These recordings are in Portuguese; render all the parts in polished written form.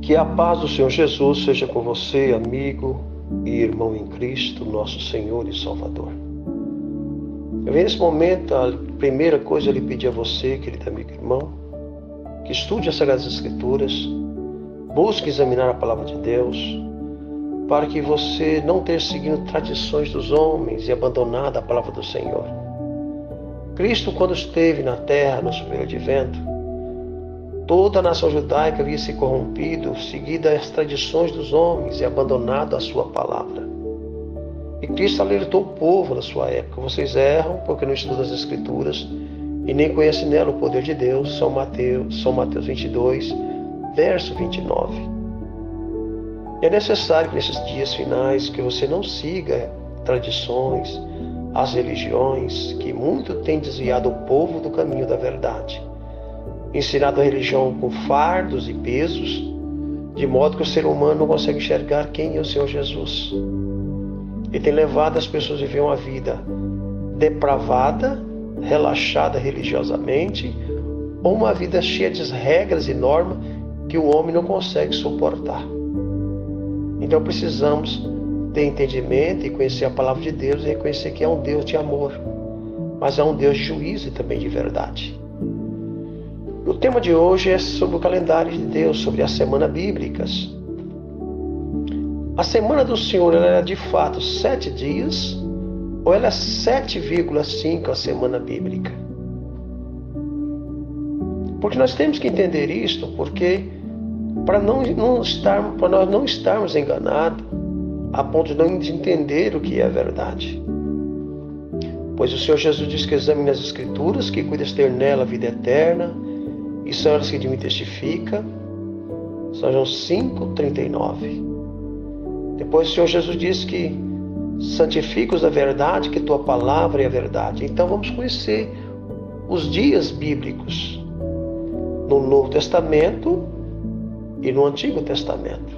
Que a paz do Senhor Jesus seja com você, amigo e irmão em Cristo, nosso Senhor e Salvador. Eu venho nesse momento, a primeira coisa eu lhe pedir a você, querido amigo e irmão, que estude as Sagradas Escrituras, busque examinar a Palavra de Deus, para que você não esteja seguindo tradições dos homens e abandonado a Palavra do Senhor. Cristo, quando esteve na terra, no seu primeiro advento, toda a nação judaica havia se corrompido, seguido as tradições dos homens e abandonado a sua palavra. E Cristo alertou o povo na sua época: vocês erram porque não estudam as Escrituras e nem conhecem nela o poder de Deus. São Mateus 22, verso 29. E é necessário que nesses dias finais que você não siga tradições, as religiões que muito têm desviado o povo do caminho da verdade, ensinado a religião com fardos e pesos, de modo que o ser humano não consegue enxergar quem é o Senhor Jesus. E tem levado as pessoas a viver uma vida depravada, relaxada religiosamente, ou uma vida cheia de regras e normas que o homem não consegue suportar. Então precisamos ter entendimento e conhecer a palavra de Deus e reconhecer que é um Deus de amor, mas é um Deus de juízo e também de verdade. O tema de hoje é sobre o calendário de Deus, sobre as semanas bíblicas. A semana do Senhor, ela é de fato 7 dias ou ela é 7,5 a semana bíblica? Porque nós temos que entender isto, porque para nós não estarmos enganados a ponto de não entender o que é a verdade. Pois o Senhor Jesus diz que examine as Escrituras, que cuida de ter nela a vida eterna, e são elas que de mim testifica. São João 5,39. Depois o Senhor Jesus diz que santifica-os da verdade, que tua palavra é a verdade. Então vamos conhecer os dias bíblicos no Novo Testamento e no Antigo Testamento.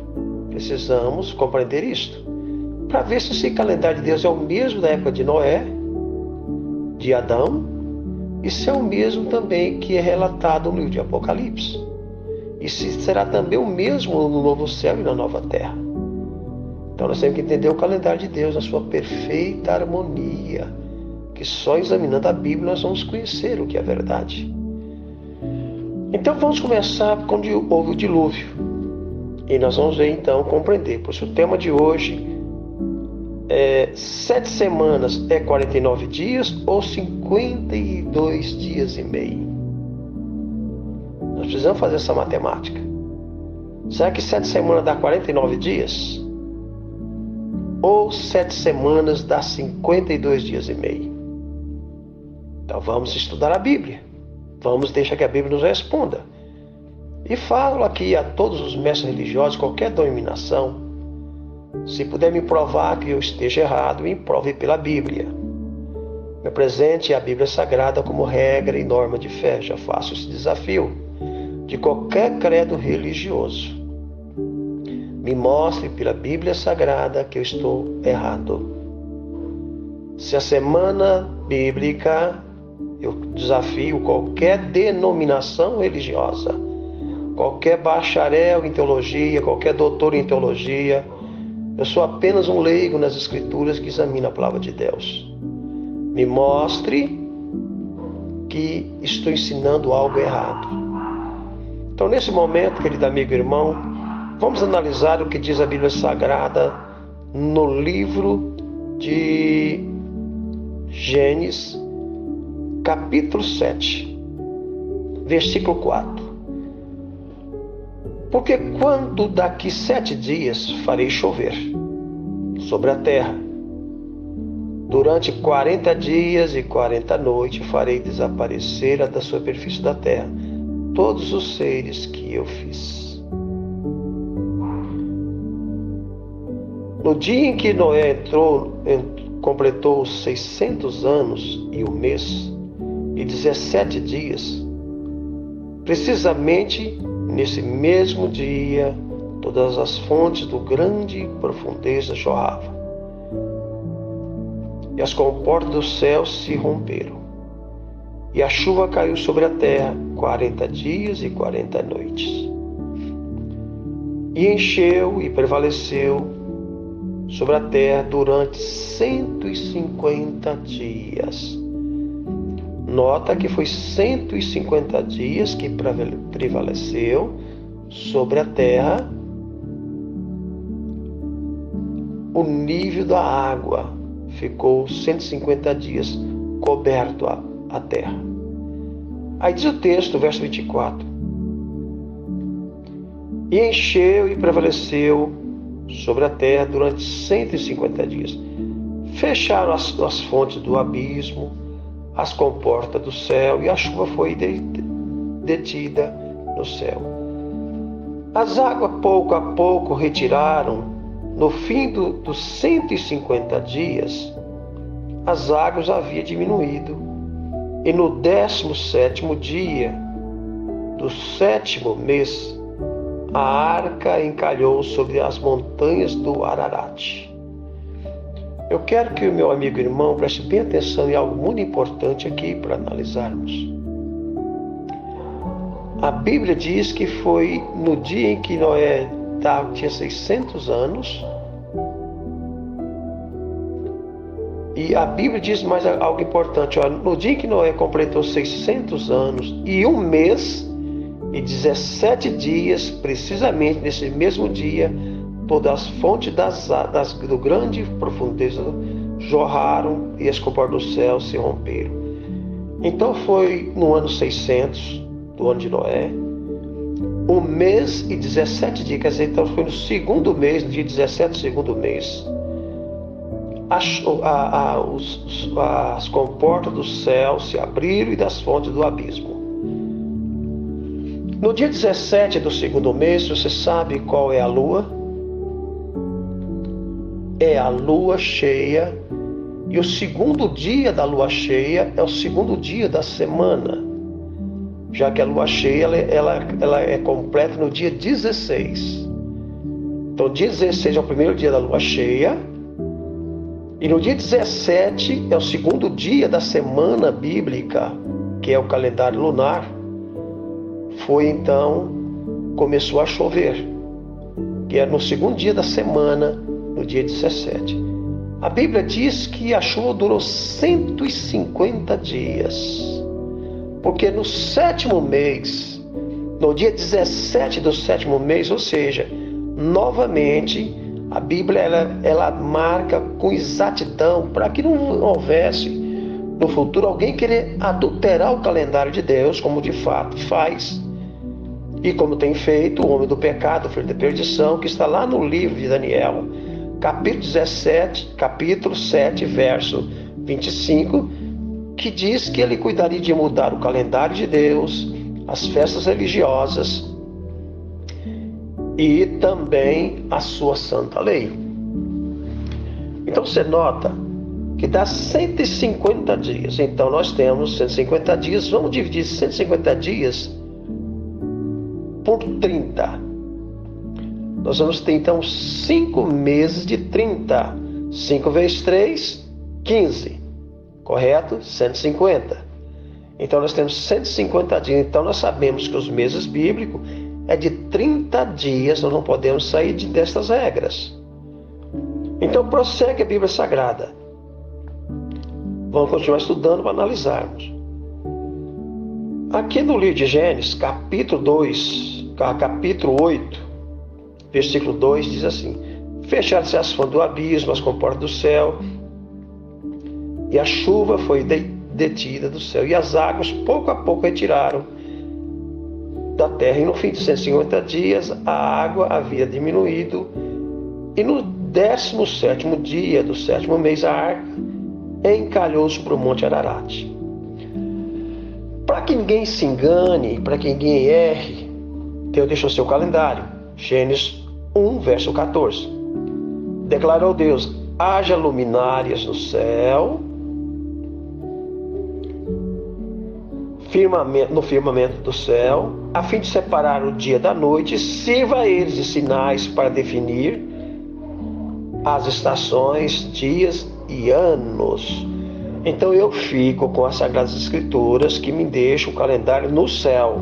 Precisamos compreender isto, para ver se esse calendário de Deus é o mesmo da época de Noé, de Adão, e se é o mesmo também que é relatado no livro de Apocalipse. E se será também o mesmo no novo céu e na nova terra. Então nós temos que entender o calendário de Deus na sua perfeita harmonia, que só examinando a Bíblia nós vamos conhecer o que é verdade. Então vamos começar quando houve o dilúvio. E nós vamos ver então, compreender. Pois o tema de hoje é 7 semanas é 49 dias ou 52 dias e meio? Nós precisamos fazer essa matemática. Será que 7 semanas dá 49 dias? Ou 7 semanas dá 52 dias e meio? Então vamos estudar a Bíblia. Vamos deixar que a Bíblia nos responda. E falo aqui a todos os mestres religiosos, qualquer denominação, se puder me provar que eu esteja errado, me prove pela Bíblia. Me apresente a Bíblia Sagrada como regra e norma de fé. Já faço esse desafio de qualquer credo religioso. Me mostre pela Bíblia Sagrada que eu estou errado. Se a semana bíblica, eu desafio qualquer denominação religiosa, qualquer bacharel em teologia, qualquer doutor em teologia. Eu sou apenas um leigo nas Escrituras que examina a palavra de Deus. Me mostre que estou ensinando algo errado. Então, nesse momento, querido amigo e irmão, vamos analisar o que diz a Bíblia Sagrada no livro de Gênesis, capítulo 7, versículo 4. Porque quando daqui 7 dias farei chover sobre a terra, durante 40 dias e 40 noites farei desaparecer da superfície da terra todos os seres que eu fiz. No dia em que Noé completou os 600 anos e 1 mês e 17 dias, precisamente nesse mesmo dia, todas as fontes do grande profundeza jorravam, e as comportas do céu se romperam, e a chuva caiu sobre a terra 40 dias e 40 noites. E encheu e prevaleceu sobre a terra durante 150 dias. Nota que foi 150 dias que prevaleceu sobre a terra o nível da água. Ficou 150 dias coberto a terra. Aí diz o texto, verso 24. E encheu e prevaleceu sobre a terra durante 150 dias. Fecharam as fontes do abismo, as comportas do céu, e a chuva foi detida no céu. As águas pouco a pouco retiraram. No fim dos 150 dias, as águas haviam diminuído, e no 17º dia do 7º mês, a arca encalhou sobre as montanhas do Ararat. Eu quero que o meu amigo e irmão preste bem atenção em algo muito importante aqui para analisarmos. A Bíblia diz que foi no dia em que Noé tinha 600 anos. E a Bíblia diz mais algo importante. No dia em que Noé completou 600 anos e 1 mês e 17 dias, precisamente nesse mesmo dia, todas as fontes do grande profundeza jorraram e as comportas do céu se romperam. Então foi no ano 600 do ano de Noé, 1 mês e 17 dias, quer dizer, então foi no segundo mês, no dia 17 do segundo mês, as comportas do céu se abriram e das fontes do abismo. No dia 17 do segundo mês, você sabe qual é a lua? É a lua cheia, e o segundo dia da lua cheia é o segundo dia da semana, já que a lua cheia ela é completa no dia 16. Então, dia 16 é o primeiro dia da lua cheia, e no dia 17 é o segundo dia da semana bíblica, que é o calendário lunar. Foi então, começou a chover, que é no segundo dia da semana, no dia 17. A Bíblia diz que a chuva durou 150 dias, porque no 7º mês, no dia 17 do 7º mês, ou seja, novamente, a Bíblia ela marca com exatidão para que não houvesse no futuro alguém querer adulterar o calendário de Deus, como de fato faz, e como tem feito o homem do pecado, o filho da perdição, que está lá no livro de Daniel, capítulo 7, verso 25, que diz que ele cuidaria de mudar o calendário de Deus, as festas religiosas e também a sua santa lei. Então você nota que dá 150 dias. Então nós temos 150 dias, vamos dividir 150 dias por 30. Nós vamos ter então 5 meses de 30. 5 vezes 3, 15. Correto? 150. Então nós temos 150 dias. Então nós sabemos que os meses bíblicos é de 30 dias. Nós não podemos sair dessas regras. Então prossegue a Bíblia Sagrada. Vamos continuar estudando para analisarmos. Aqui no livro de Gênesis, capítulo 8, versículo 2, diz assim: fecharam-se as fontes do abismo, as comportas do céu, e a chuva foi detida do céu, e as águas pouco a pouco retiraram da terra. E no fim de 150 dias, a água havia diminuído, e no 17º dia do 7º mês, a arca encalhou-se para o monte Ararat. Para que ninguém se engane, para que ninguém erre, Deus deixou seu calendário. Gênesis 1, verso 14. Declarou Deus: haja luminárias no céu, no firmamento do céu, a fim de separar o dia da noite, sirva a eles de sinais para definir as estações, dias e anos. Então eu fico com as Sagradas Escrituras, que me deixam o calendário no céu.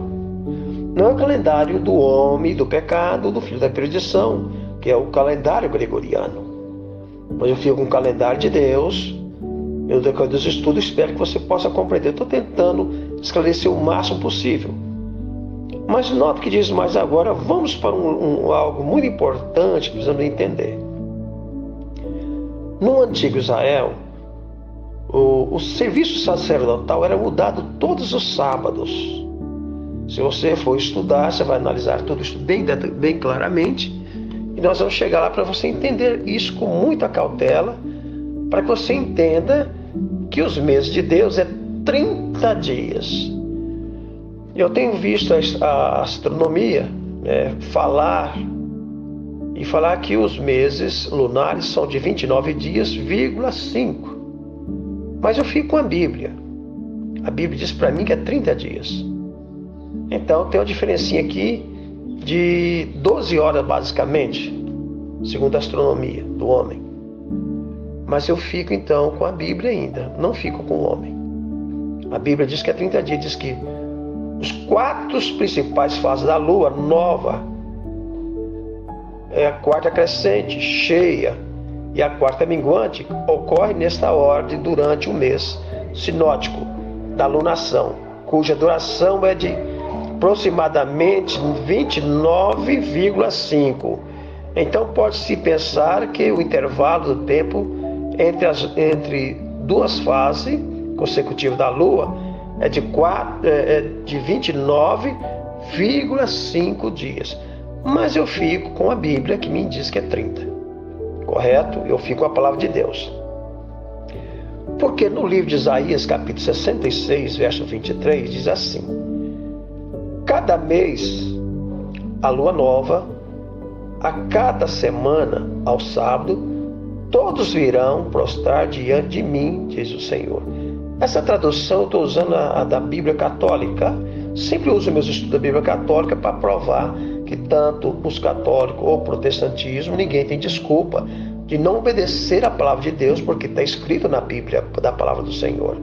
Não é o calendário do homem, do pecado, do filho da perdição, que é o calendário gregoriano. Mas eu fico com o calendário de Deus. Eu, depois dos estudos, espero que você possa compreender. Estou tentando esclarecer o máximo possível. Mas nota que diz mais agora, vamos para algo muito importante que precisamos entender. No antigo Israel, o serviço sacerdotal era mudado todos os sábados. Se você for estudar, você vai analisar tudo isso bem claramente. E nós vamos chegar lá para você entender isso com muita cautela, para que você entenda que os meses de Deus é 30 dias. Eu tenho visto a astronomia falar que os meses lunares são de 29 dias, 5. Mas eu fico com a Bíblia. A Bíblia diz para mim que é 30 dias. Então tem uma diferencinha aqui de 12 horas basicamente, segundo a astronomia do homem. Mas eu fico então com a Bíblia ainda, não fico com o homem. A Bíblia diz que é 30 dias, diz que os 4 principais fases da lua nova é a quarta crescente, cheia, e a quarta minguante ocorre nesta ordem durante o mês sinótico da lunação, cuja duração é de aproximadamente 29,5. Então pode-se pensar que o intervalo do tempo entre duas fases consecutivas da Lua é de 29,5 dias. Mas eu fico com a Bíblia que me diz que é 30. Correto? Eu fico com a palavra de Deus. Porque no livro de Isaías, capítulo 66, verso 23, diz assim: cada mês a lua nova, a cada semana ao sábado, todos virão prostrar diante de mim, diz o Senhor. Essa tradução eu estou usando a da Bíblia Católica. Sempre uso meus estudos da Bíblia Católica para provar que tanto os católicos ou o protestantismo, ninguém tem desculpa de não obedecer a palavra de Deus, porque está escrito na Bíblia da palavra do Senhor.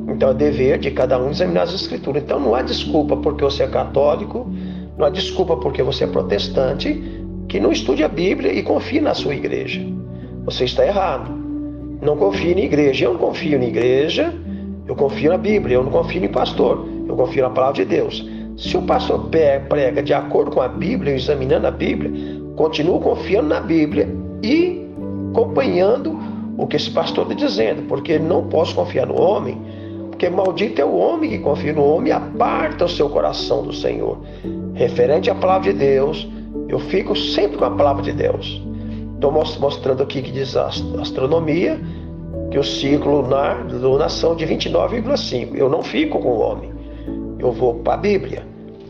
Então é dever de cada um examinar as escrituras. Então não há desculpa porque você é católico, não há desculpa porque você é protestante, que não estude a Bíblia e confie na sua igreja. Você está errado. Não confie em igreja. Eu não confio em igreja, eu confio na Bíblia. Eu não confio em pastor, eu confio na palavra de Deus. Se o pastor prega de acordo com a Bíblia, examinando a Bíblia, continuo confiando na Bíblia e acompanhando o que esse pastor está dizendo, porque não posso confiar no homem, porque maldito é o homem que confia no homem e aparta o seu coração do Senhor. Referente à palavra de Deus, eu fico sempre com a palavra de Deus. Estou mostrando aqui que diz a astronomia que o ciclo lunar de lunação de 29,5. Eu não fico com o homem, eu vou para a Bíblia.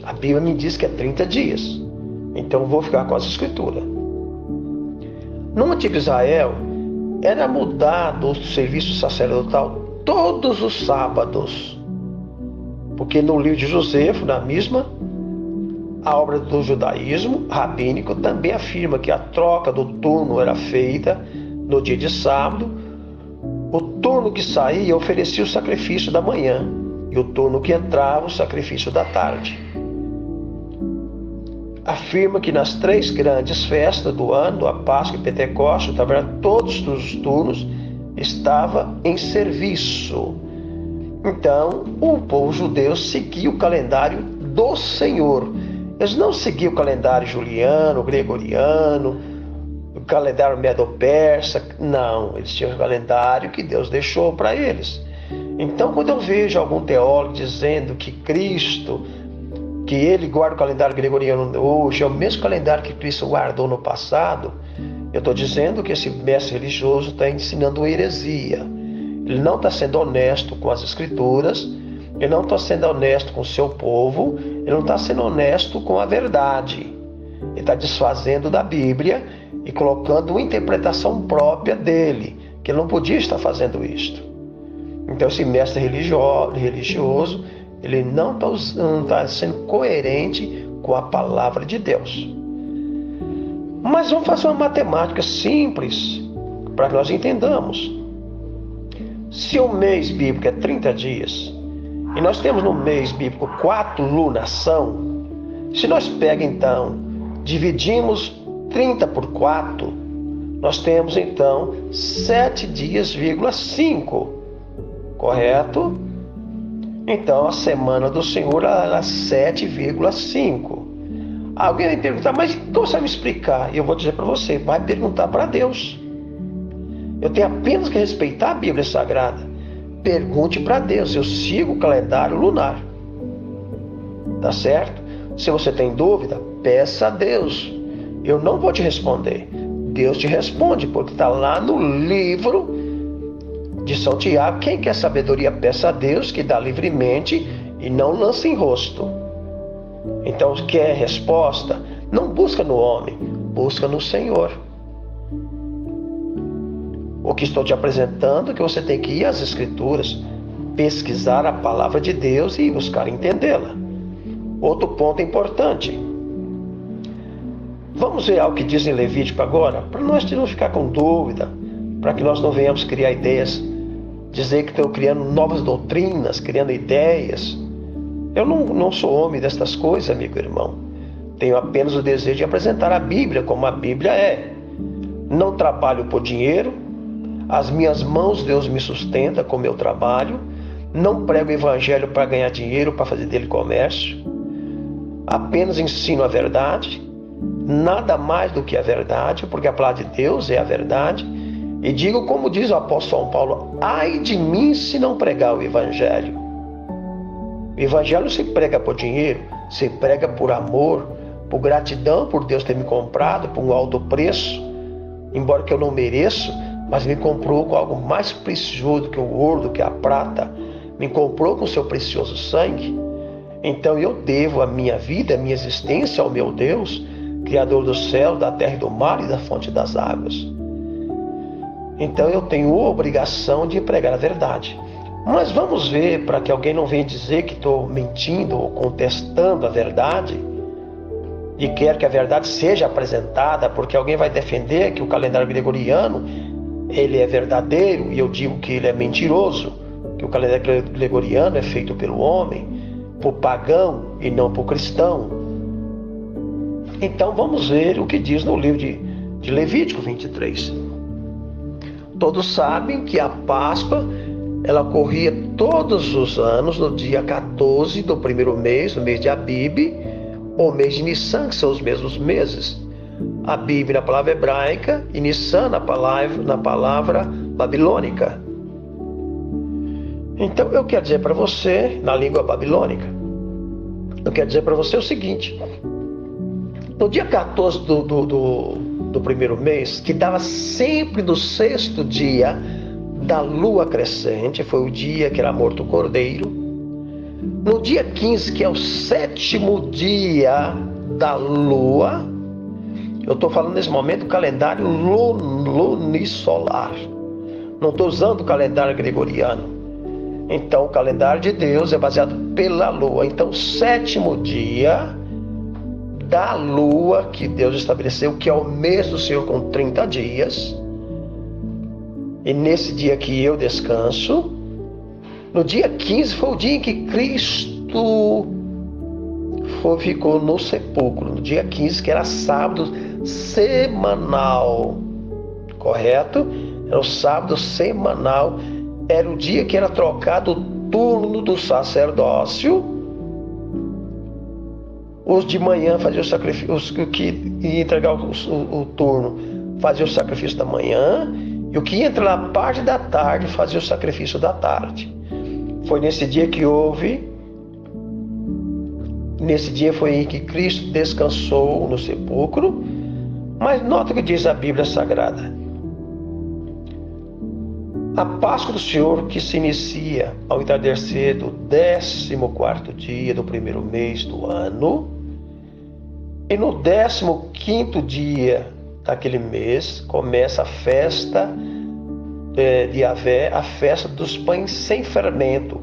A Bíblia me diz que é 30 dias. Então eu vou ficar com as escrituras. No antigo Israel, era mudado o serviço sacerdotal todos os sábados. Porque no livro de Josefo, na mesma, a obra do judaísmo rabínico também afirma que a troca do turno era feita no dia de sábado. O turno que saía oferecia o sacrifício da manhã e o turno que entrava o sacrifício da tarde. Afirma que nas 3 grandes festas do ano, a Páscoa e Pentecostes, todos os turnos estavam em serviço. Então, o povo judeu seguia o calendário do Senhor. Eles não seguiam o calendário juliano, gregoriano, o calendário medo-persa. Não, eles tinham o calendário que Deus deixou para eles. Então, quando eu vejo algum teólogo dizendo que Cristo, que ele guarda o calendário gregoriano hoje, é o mesmo calendário que Cristo guardou no passado, eu estou dizendo que esse mestre religioso está ensinando uma heresia. Ele não está sendo honesto com as escrituras, ele não está sendo honesto com o seu povo, ele não está sendo honesto com a verdade. Ele está desfazendo da Bíblia e colocando uma interpretação própria dele, que ele não podia estar fazendo isto. Então esse mestre religioso, ele não está sendo coerente com a palavra de Deus. Mas vamos fazer uma matemática simples para que nós entendamos. Se o mês bíblico é 30 dias, e nós temos no mês bíblico 4 lunação, Se nós pegamos então, dividimos 30 por 4, nós temos então 7 dias,5, correto? Então a semana do Senhor era 7,5. Alguém vai perguntar, mas como você vai me explicar? E eu vou dizer para você, vai perguntar para Deus. Eu tenho apenas que respeitar a Bíblia Sagrada. Pergunte para Deus, eu sigo o calendário lunar. Tá certo? Se você tem dúvida, peça a Deus. Eu não vou te responder. Deus te responde, porque está lá no livro de São Tiago. Quem quer sabedoria, peça a Deus, que dá livremente e não lança em rosto. Então, quer resposta? Não busca no homem, busca no Senhor. O que estou te apresentando é que você tem que ir às Escrituras, pesquisar a palavra de Deus e buscar entendê-la. Outro ponto importante. Vamos ver algo que diz em Levítico agora, para nós não ficar com dúvida, para que nós não venhamos criar ideias, dizer que estou criando novas doutrinas, criando ideias. Eu não sou homem destas coisas, amigo e irmão. Tenho apenas o desejo de apresentar a Bíblia como a Bíblia é. Não trabalho por dinheiro. As minhas mãos Deus me sustenta com o meu trabalho. Não prego o evangelho para ganhar dinheiro, para fazer dele comércio. Apenas ensino a verdade. Nada mais do que a verdade, porque a palavra de Deus é a verdade. E digo como diz o apóstolo São Paulo, ai de mim se não pregar o evangelho. O evangelho se prega por dinheiro, se prega por amor, por gratidão por Deus ter me comprado por um alto preço, embora que eu não mereço, mas me comprou com algo mais precioso do que o ouro, do que a prata, me comprou com o seu precioso sangue. Então eu devo a minha vida, a minha existência ao meu Deus, Criador do céu, da terra e do mar e da fonte das águas. Então eu tenho a obrigação de pregar a verdade. Mas vamos ver, para que alguém não venha dizer que estou mentindo ou contestando a verdade, e quer que a verdade seja apresentada, porque alguém vai defender que o calendário gregoriano ele é verdadeiro, e eu digo que ele é mentiroso, que o calendário gregoriano é feito pelo homem, por pagão e não por cristão. Então vamos ver o que diz no livro de Levítico 23. Todos sabem que a Páscoa ela ocorria todos os anos no dia 14 do primeiro mês, no mês de Abib, ou mês de Nissan, que são os mesmos meses. Abib na palavra hebraica e Nissan na palavra babilônica. Então eu quero dizer para você, na língua babilônica, eu quero dizer para você o seguinte: no dia 14 do primeiro mês, que dava sempre no sexto dia da lua crescente, foi o dia que era morto o cordeiro. No dia 15, que é o sétimo dia da lua, eu estou falando nesse momento do calendário lunisolar, não estou usando o calendário gregoriano. Então o calendário de Deus é baseado pela lua. Então o sétimo dia da lua que Deus estabeleceu, que é o mês do Senhor com 30 dias, e nesse dia que eu descanso, no dia 15 foi o dia em que Cristo ficou no sepulcro, no dia 15, que era sábado semanal, correto? Era o sábado semanal, era o dia que era trocado o turno do sacerdócio. Os de manhã faziam o sacrifício, os que iam entregar o turno faziam o sacrifício da manhã, e o que ia entrar na parte da tarde fazia o sacrifício da tarde. Foi nesse dia que nesse dia foi em que Cristo descansou no sepulcro. Mas nota o que diz a Bíblia Sagrada: a Páscoa do Senhor, que se inicia ao entardecer do 14º dia do primeiro mês do ano, e no 15º dia daquele mês começa a festa de Yahvé, a festa dos pães sem fermento.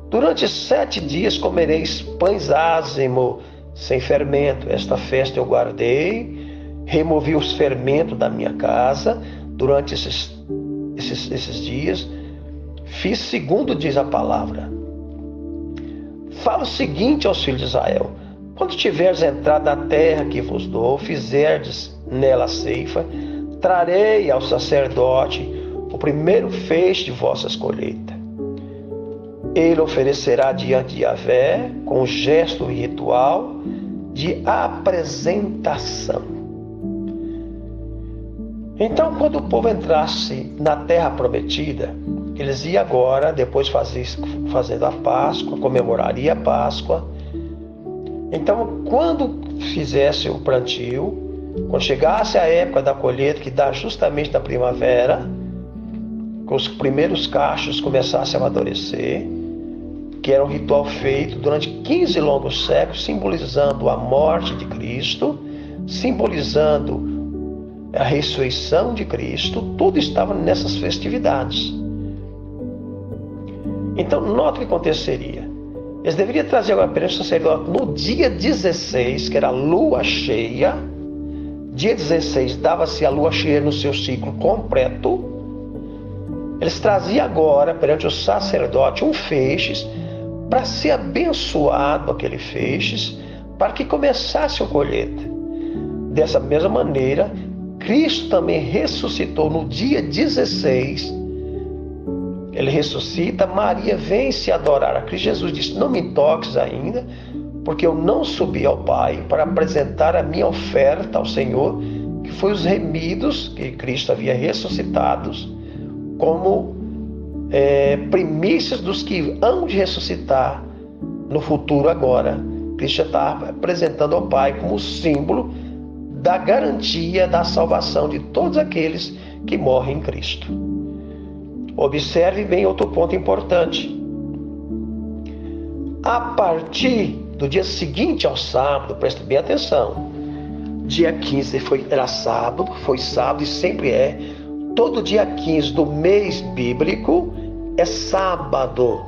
Durante 7 dias comereis pães ázimos sem fermento. Esta festa eu guardei, removi os fermentos da minha casa durante esses dias. Fiz segundo diz a palavra. Fala o seguinte aos filhos de Israel: Quando tiveres entrado na terra que vos dou, fizerdes nela a ceifa, trarei ao sacerdote o primeiro feixe de vossas colheitas. Ele oferecerá diante de Yahvé com um gesto ritual de apresentação. Então, quando o povo entrasse na terra prometida, eles iam agora, depois fazendo a Páscoa, comemoraria a Páscoa. Então, quando fizesse o plantio, quando chegasse a época da colheita, que dá justamente na primavera, que os primeiros cachos começassem a amadurecer, que era um ritual feito durante 15 longos séculos, simbolizando a morte de Cristo, simbolizando a ressurreição de Cristo, tudo estava nessas festividades. Então, nota o que aconteceria. Eles deveriam trazer agora perante o sacerdote no dia 16, que era a lua cheia. Dia 16 dava-se a lua cheia no seu ciclo completo. Eles traziam agora perante o sacerdote um feixe para ser abençoado aquele feixe, para que começasse a colheita. Dessa mesma maneira, Cristo também ressuscitou no dia 16. Ele ressuscita, Maria vem se adorar a Cristo. Jesus disse: não me toques ainda, porque eu não subi ao Pai para apresentar a minha oferta ao Senhor, que foi os remidos que Cristo havia ressuscitados, como primícias dos que hão de ressuscitar no futuro agora. Cristo já está apresentando ao Pai como símbolo da garantia da salvação de todos aqueles que morrem em Cristo. Observe bem outro ponto importante. A partir do dia seguinte ao sábado, preste bem atenção, dia 15 era sábado, foi sábado e sempre é. Todo dia 15 do mês bíblico é sábado,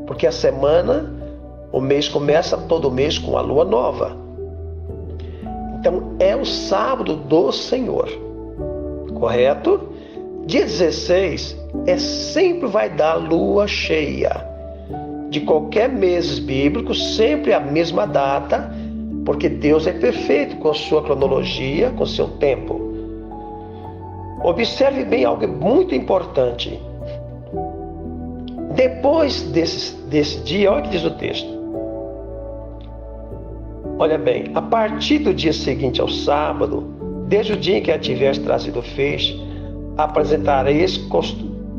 porque a semana, o mês começa todo mês com a lua nova. Então é o sábado do Senhor, correto? Dia 16 sempre vai dar lua cheia. De qualquer mês bíblico, sempre a mesma data, porque Deus é perfeito com a sua cronologia, com o seu tempo. Observe bem algo muito importante. Depois desse dia, olha o que diz o texto. Olha bem, a partir do dia seguinte ao sábado, desde o dia em que a tivesse trazido o feixe, apresentareis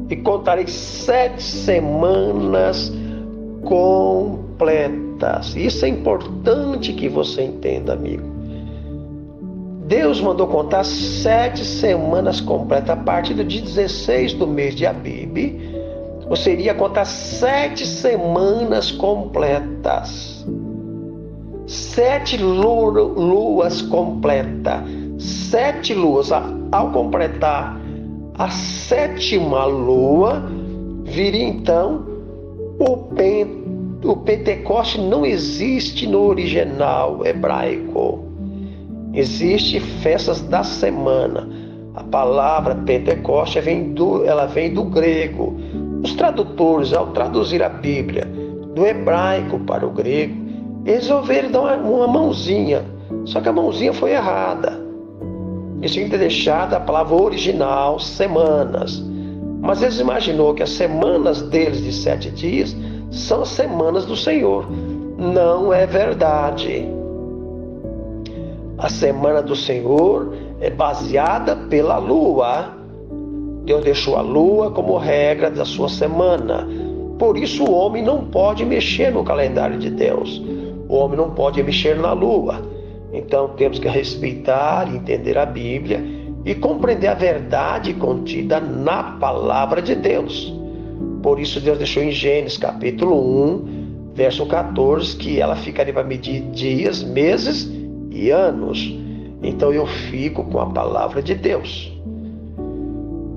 e contareis 7 semanas completas. Isso é importante que você entenda, amigo. Deus mandou contar 7 semanas completas. A partir do dia 16 do mês de Abib, você iria contar 7 semanas completas. 7 luas completas. 7 luas. Ao completar a 7ª lua, viria então o Pentecoste. Não existe no original hebraico. Existe festas da semana. A palavra Pentecoste ela vem do grego. Os tradutores, ao traduzir a Bíblia do hebraico para o grego, eles resolveram dar uma mãozinha. Só que a mãozinha foi errada. Eles tinham que ter deixado a palavra original, semanas. Mas eles imaginou que as semanas deles de 7 dias são as semanas do Senhor. Não é verdade. A semana do Senhor é baseada pela lua. Deus deixou a lua como regra da sua semana. Por isso o homem não pode mexer no calendário de Deus. O homem não pode mexer na lua. Então temos que respeitar, entender a Bíblia e compreender a verdade contida na palavra de Deus. Por isso Deus deixou em Gênesis capítulo 1, verso 14, que ela ficaria para medir dias, meses e anos. Então eu fico com a palavra de Deus.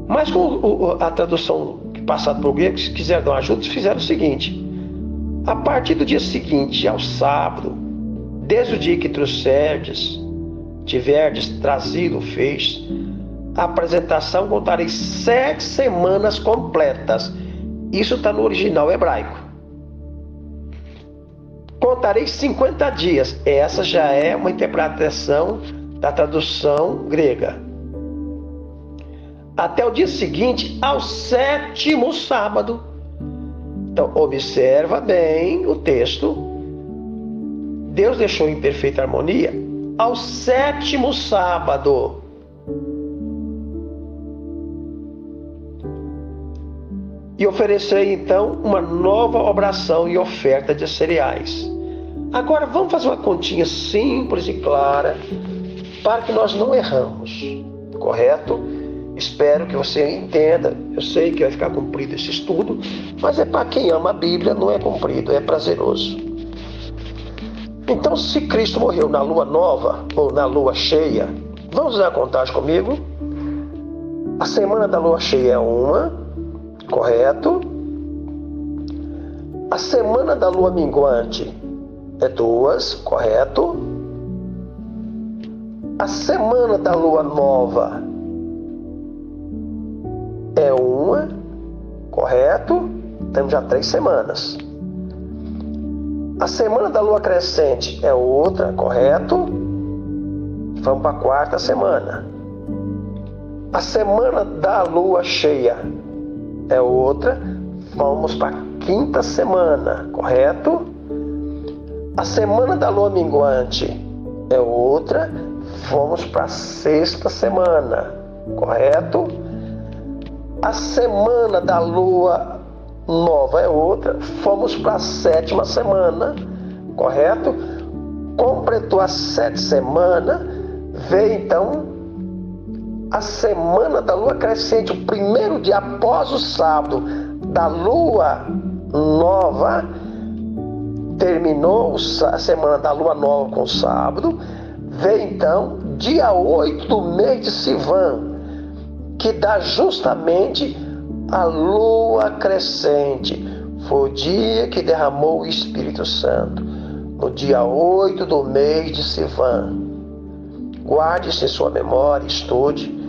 Mas com a tradução passada para o grego, se quiser dar uma ajuda, fizeram o seguinte: a partir do dia seguinte ao sábado, desde o dia que tiverdes trazido o feixe, a apresentação contarei 7 semanas completas. Isso está no original hebraico. contarei 50 dias. Essa já é uma interpretação da tradução grega. Até o dia seguinte, ao 7º sábado. Então, observa bem o texto. Deus deixou em perfeita harmonia ao 7º sábado. E oferecerei então uma nova obração e oferta de cereais. Agora vamos fazer uma continha simples e clara para que nós não erramos, correto? Espero que você entenda. Eu sei que vai ficar comprido esse estudo, mas é para quem ama a Bíblia, não é comprido, é prazeroso. Então, se Cristo morreu na lua nova ou na lua cheia, vamos dar a contagem comigo? A semana da lua cheia é uma, correto? A semana da lua minguante é 2, correto? A semana da lua nova é 1, correto? Temos já 3 semanas. A semana da lua crescente é outra, correto? Vamos para a 4ª semana. A semana da lua cheia é outra, vamos para a 5ª semana, correto? A semana da lua minguante é outra, vamos para a 6ª semana, correto? A semana da lua nova é outra, fomos para a 7ª semana, correto? Completou a 7ª semana, veio então a semana da lua crescente, o primeiro dia após o sábado da lua nova. Terminou a semana da lua nova com o sábado, veio então dia 8 do mês de Sivan, que dá justamente a lua crescente. Foi o dia que derramou o Espírito Santo, no dia 8 do mês de Sivan. Guarde isso em sua memória, estude.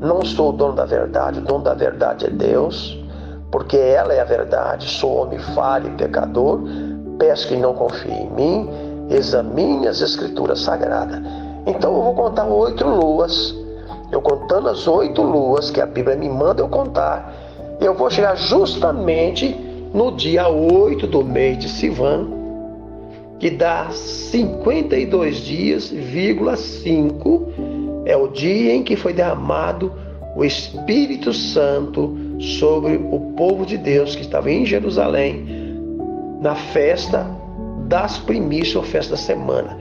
Não sou o dono da verdade, o dono da verdade é Deus, porque ela é a verdade. Sou homem falho e pecador, peço que não confie em mim, examine as Escrituras Sagradas. Então eu vou contar 8 luas. Eu contando as 8 luas que a Bíblia me manda eu contar, eu vou chegar justamente no dia 8 do mês de Sivan, que dá 52 dias,5, é o dia em que foi derramado o Espírito Santo sobre o povo de Deus que estava em Jerusalém, na festa das primícias, ou festa da semana.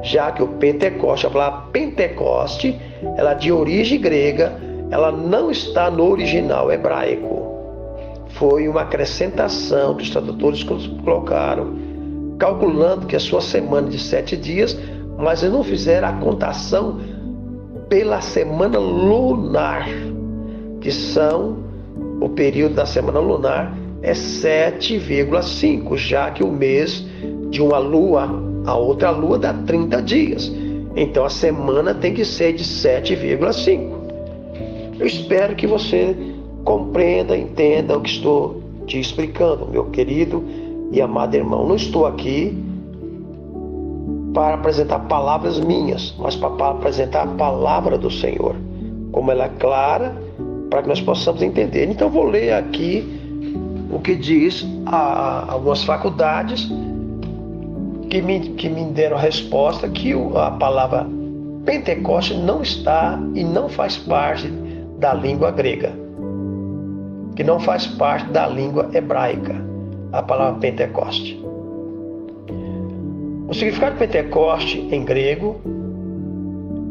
Já que o Pentecoste, a palavra Pentecoste, ela é de origem grega, ela não está no original hebraico. Foi uma acrescentação que os tradutores colocaram, calculando que a sua semana de 7 dias, mas eles não fizeram a contação pela semana lunar, que são, o período da semana lunar é 7,5, já que o mês de uma lua a outra lua dá 30 dias. Então a semana tem que ser de 7,5. Eu espero que você compreenda, entenda o que estou te explicando, meu querido e amado irmão. Não estou aqui para apresentar palavras minhas, mas para apresentar a palavra do Senhor, como ela é clara, para que nós possamos entender. Então vou ler aqui o que diz algumas faculdades que me deram a resposta que a palavra Pentecoste não está e não faz parte da língua grega, que não faz parte da língua hebraica, a palavra Pentecoste. O significado de Pentecoste em grego,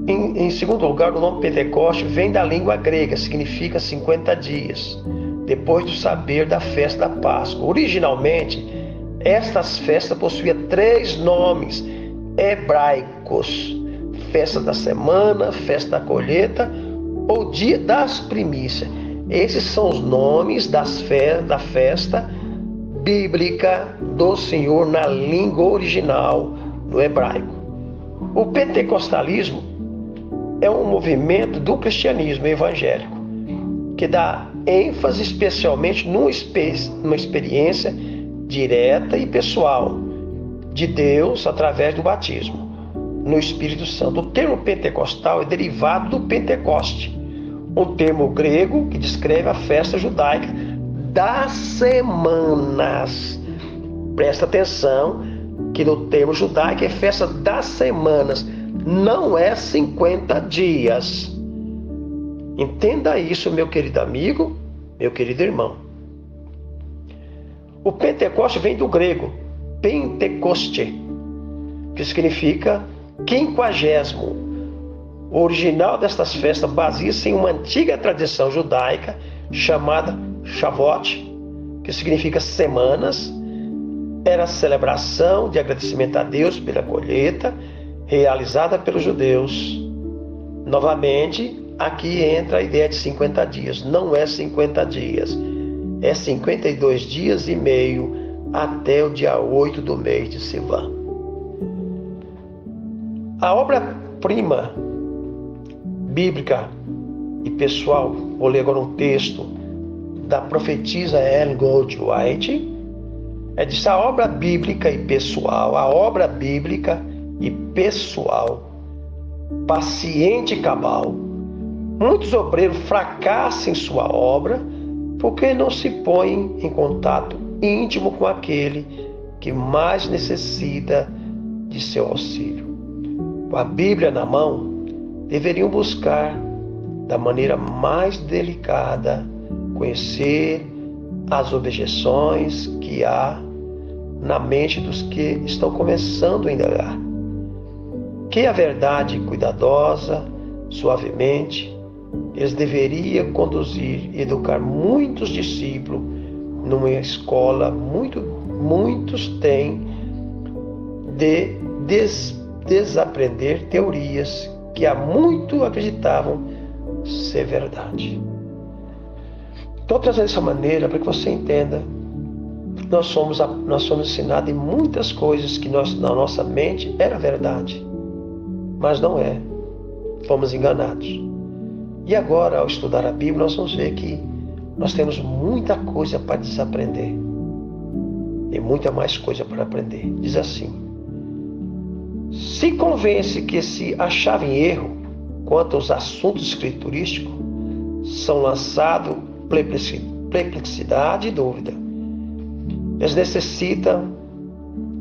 em segundo lugar, o nome Pentecoste vem da língua grega, significa 50 dias, depois do saber da festa da Páscoa. Originalmente, estas festas possuíam 3 nomes hebraicos: festa da semana, festa da colheita ou dia das primícias. Esses são os nomes da festa bíblica do Senhor na língua original, no hebraico. O pentecostalismo é um movimento do cristianismo evangélico que dá ênfase especialmente numa experiência direta e pessoal de Deus através do batismo no Espírito Santo. O termo pentecostal é derivado do Pentecoste, um termo grego que descreve a festa judaica das semanas. Presta atenção que no termo judaico é festa das semanas, não é 50 dias. Entenda isso, meu querido amigo, meu querido irmão. O Pentecoste vem do grego Pentecoste, que significa 50º. O original destas festas baseia-se em uma antiga tradição judaica chamada Shavuot, que significa semanas. Era a celebração de agradecimento a Deus pela colheita realizada pelos judeus. Novamente, aqui entra a ideia de 50 dias. Não é 50 dias, é 52 dias e meio até o dia 8 do mês de Sivan. A obra-prima bíblica e pessoal, vou ler agora um texto da profetisa Ellen Goldwhite, diz: a obra bíblica e pessoal, paciente e cabal. Muitos obreiros fracassam em sua obra porque não se põem em contato íntimo com aquele que mais necessita de seu auxílio. Com a Bíblia na mão, deveriam buscar, da maneira mais delicada, conhecer as objeções que há na mente dos que estão começando a indagar. Que a verdade cuidadosa, suavemente, eles deveriam conduzir e educar muitos discípulos numa escola. Muitos têm de desaprender teorias que há muito acreditavam ser verdade. Estou trazendo dessa maneira para que você entenda. Nós somos ensinados em muitas coisas que na nossa mente era verdade, mas não é. Fomos enganados. E agora, ao estudar a Bíblia, nós vamos ver que nós temos muita coisa para desaprender e muita mais coisa para aprender. Diz assim: se convence que se achava em erro quanto aos assuntos escriturísticos, são lançados perplexidade e dúvida. Eles necessitam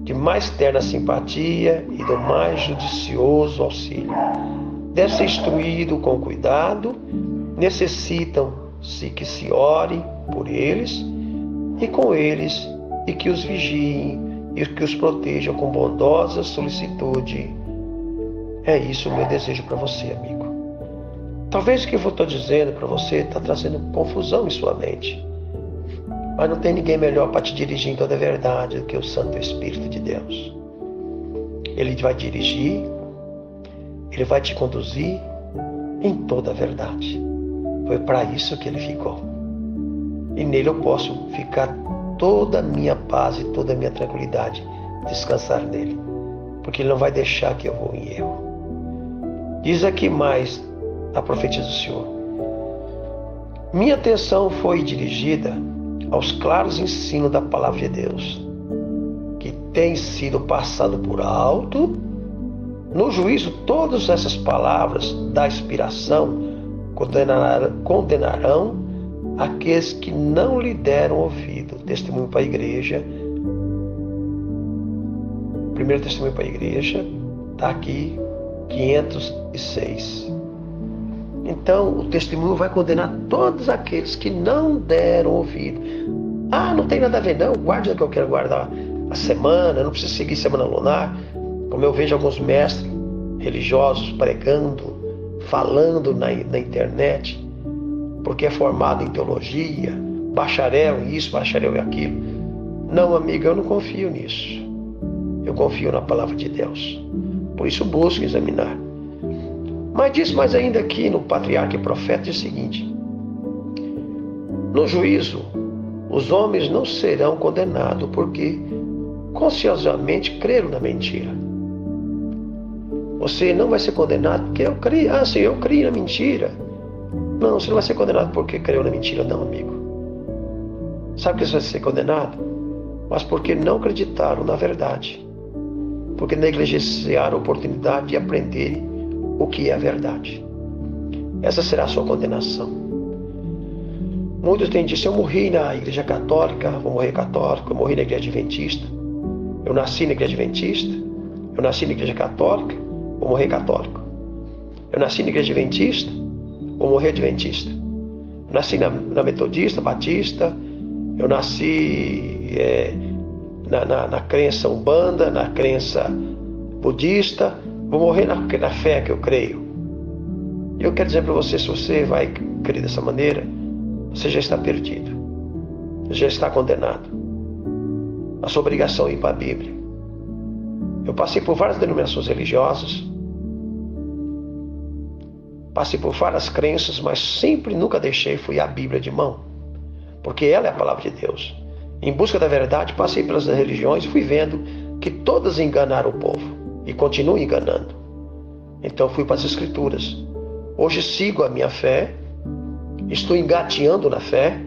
de mais terna simpatia e do mais judicioso auxílio. Deve ser instruído com cuidado, necessitam-se que se ore por eles e com eles, e que os vigiem e que os protejam com bondosa solicitude. É isso o meu desejo para você, amigo. Talvez o que eu estou dizendo para você está trazendo confusão em sua mente. Mas não tem ninguém melhor para te dirigir em toda a verdade do que o Santo Espírito de Deus. Ele vai dirigir, ele vai te conduzir em toda a verdade. Foi para isso que ele ficou. E nele eu posso ficar toda a minha paz e toda a minha tranquilidade, descansar nele. Porque ele não vai deixar que eu vou em erro. Diz aqui mais a profetisa do Senhor: minha atenção foi dirigida aos claros ensinos da palavra de Deus, que tem sido passado por alto. No juízo, todas essas palavras da inspiração condenarão aqueles que não lhe deram ouvido. Testemunho para a igreja. Primeiro testemunho para a igreja, está aqui, 506. Então, o testemunho vai condenar todos aqueles que não deram ouvido. Ah, não tem nada a ver não, guarde o que eu quero guardar a semana, não preciso seguir semana lunar. Como eu vejo alguns mestres religiosos pregando, falando na internet, porque é formado em teologia, bacharel em isso, bacharel em aquilo. Não, amiga, eu não confio nisso. Eu confio na palavra de Deus. Por isso busco examinar. Mas diz mais ainda aqui no Patriarca e Profeta o seguinte: no juízo, os homens não serão condenados porque conscientemente creram na mentira. Você não vai ser condenado porque eu creio. Ah, sim, eu creio na mentira. Não, você não vai ser condenado porque creu na mentira, não, amigo. Sabe por que você vai ser condenado? Mas porque não acreditaram na verdade. porque negligenciaram a oportunidade de aprender o que é a verdade. Essa será a sua condenação. Muitos têm dito: eu morri na igreja católica, vou morrer católico. Eu morri na igreja adventista, eu nasci na igreja adventista, eu nasci na igreja católica, vou morrer católico. Eu nasci na igreja adventista, vou morrer adventista. Eu nasci na metodista, batista, eu nasci na crença umbanda, na crença budista, vou morrer na fé que eu creio. E eu quero dizer para você: se você vai crer dessa maneira, você já está perdido, você já está condenado. A sua obrigação é ir para a Bíblia. Eu passei por várias denominações religiosas, passei por várias crenças, mas sempre, nunca deixei, fui à Bíblia de mão, porque ela é a palavra de Deus. Em busca da verdade, passei pelas religiões e fui vendo que todas enganaram o povo e continuam enganando. Então fui para as Escrituras. Hoje sigo a minha fé, estou engateando na fé,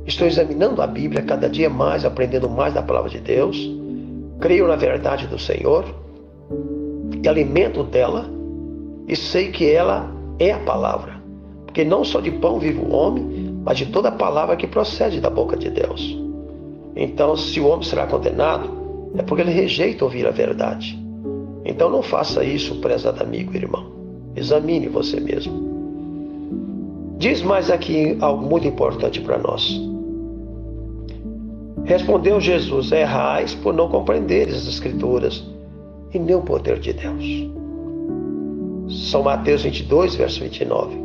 estou examinando a Bíblia cada dia mais, aprendendo mais da palavra de Deus, creio na verdade do Senhor e alimento dela, e sei que ela é a palavra, porque não só de pão vive o homem, mas de toda a palavra que procede da boca de Deus. Então, se o homem será condenado, é porque ele rejeita ouvir a verdade. Então não faça isso, prezado amigo e irmão. Examine você mesmo. Diz mais aqui algo muito importante para nós. Respondeu Jesus: errais por não compreenderes as Escrituras e nem o poder de Deus. São Mateus 22, verso 29.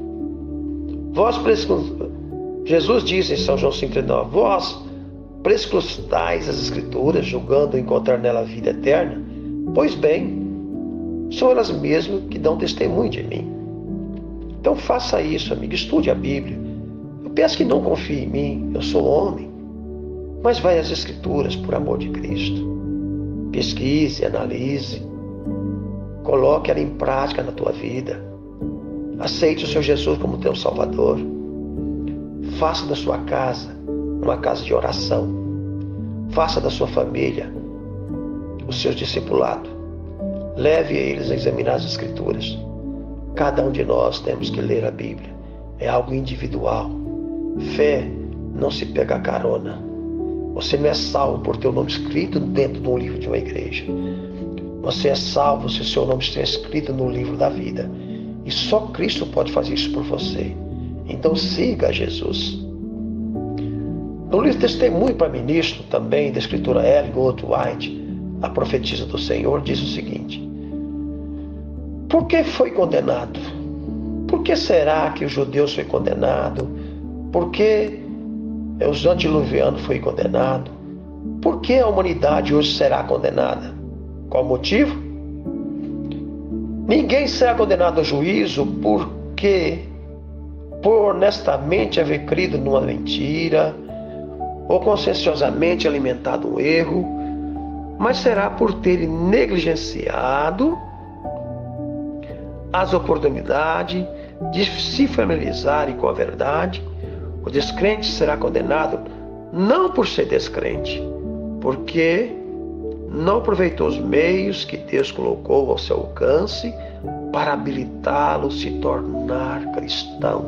Jesus diz em São João 5,39: vós prescrutais as Escrituras, julgando encontrar nela a vida eterna. Pois bem, são elas mesmas que dão testemunho de mim. Então faça isso, amigo. Estude a Bíblia. Eu peço que não confie em mim, eu sou homem. Mas vai às Escrituras, por amor de Cristo. Pesquise, analise. Coloque ela em prática na tua vida. Aceite o Senhor Jesus como teu Salvador. Faça da sua casa uma casa de oração. Faça da sua família o seu discipulado. Leve eles a examinar as Escrituras. Cada um de nós temos que ler a Bíblia. É algo individual. Fé não se pega carona. Você não é salvo por ter o nome escrito dentro de um livro de uma igreja. Você é salvo se o seu nome estiver escrito no livro da vida. E só Cristo pode fazer isso por você. Então siga Jesus. No livro Testemunho para Ministro, também da escritora Ellen White, a profetisa do Senhor, diz o seguinte: por que foi condenado? Por que será que os judeus foi condenado? Por que os antediluvianos foi condenado? Por que a humanidade hoje será condenada? Qual o motivo? Ninguém será condenado ao juízo porque por honestamente haver crido numa mentira ou conscienciosamente alimentado um erro, mas será por ter negligenciado as oportunidades de se familiarizarem com a verdade. O descrente será condenado não por ser descrente, porque não aproveitou os meios que Deus colocou ao seu alcance para habilitá-lo a se tornar cristão.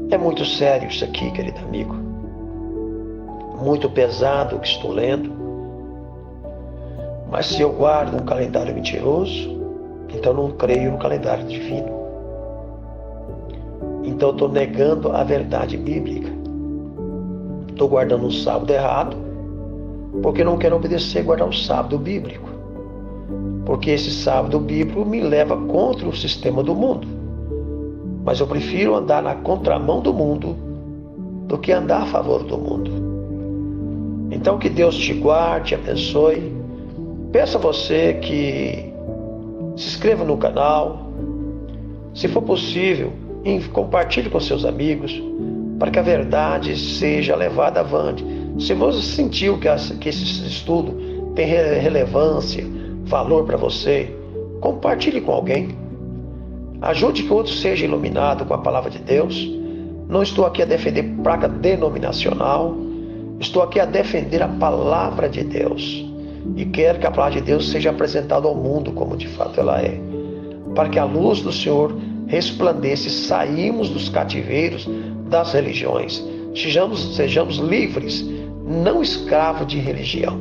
É muito sério isso aqui, querido amigo. Muito pesado o que estou lendo. Mas se eu guardo um calendário mentiroso, então não creio no calendário divino. Então eu estou negando a verdade bíblica. Estou guardando um sábado errado, porque não quero obedecer e guardar o sábado bíblico. Porque esse sábado bíblico me leva contra o sistema do mundo. Mas eu prefiro andar na contramão do mundo do que andar a favor do mundo. Então que Deus te guarde, te abençoe. Peço a você que se inscreva no canal. Se for possível, compartilhe com seus amigos, para que a verdade seja levada avante. Se você sentiu que esse estudo tem relevância, valor para você, compartilhe com alguém. Ajude que outro seja iluminado com a palavra de Deus. Não estou aqui a defender placa denominacional. Estou aqui a defender a palavra de Deus. e quer que a palavra de Deus seja apresentada ao mundo como de fato ela é. Para que a luz do Senhor resplandeça e saímos dos cativeiros das religiões. Sejamos livres, não escravos de religião.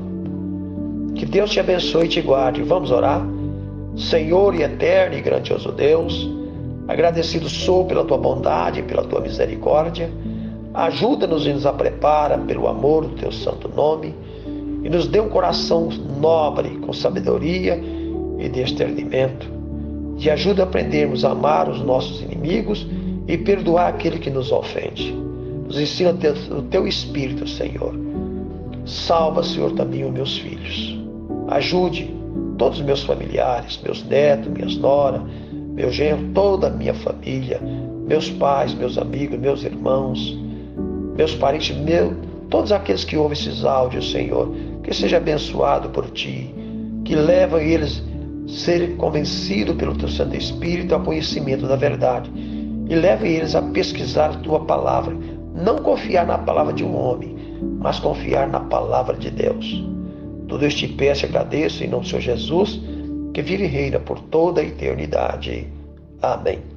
Que Deus te abençoe e te guarde. Vamos orar? Senhor e eterno e grandioso Deus, agradecido sou pela tua bondade e pela tua misericórdia. Ajuda-nos e nos prepara pelo amor do teu santo nome e nos dê um coração nobre, com sabedoria e discernimento. E ajuda a aprendermos a amar os nossos inimigos e perdoar aquele que nos ofende. Nos ensina o teu Espírito, Senhor. Salva, Senhor, também os meus filhos. Ajude todos os meus familiares, meus netos, minhas noras, meu genro, toda a minha família, meus pais, meus amigos, meus irmãos, meus parentes, todos aqueles que ouvem esses áudios, Senhor, que seja abençoado por Ti, que leva eles a serem convencidos pelo Teu Santo Espírito ao conhecimento da verdade e leve eles a pesquisar a Tua palavra, não confiar na palavra de um homem, mas confiar na palavra de Deus. Tudo isso te peço e agradeço em nome do Senhor Jesus, que vive e reina por toda a eternidade. Amém.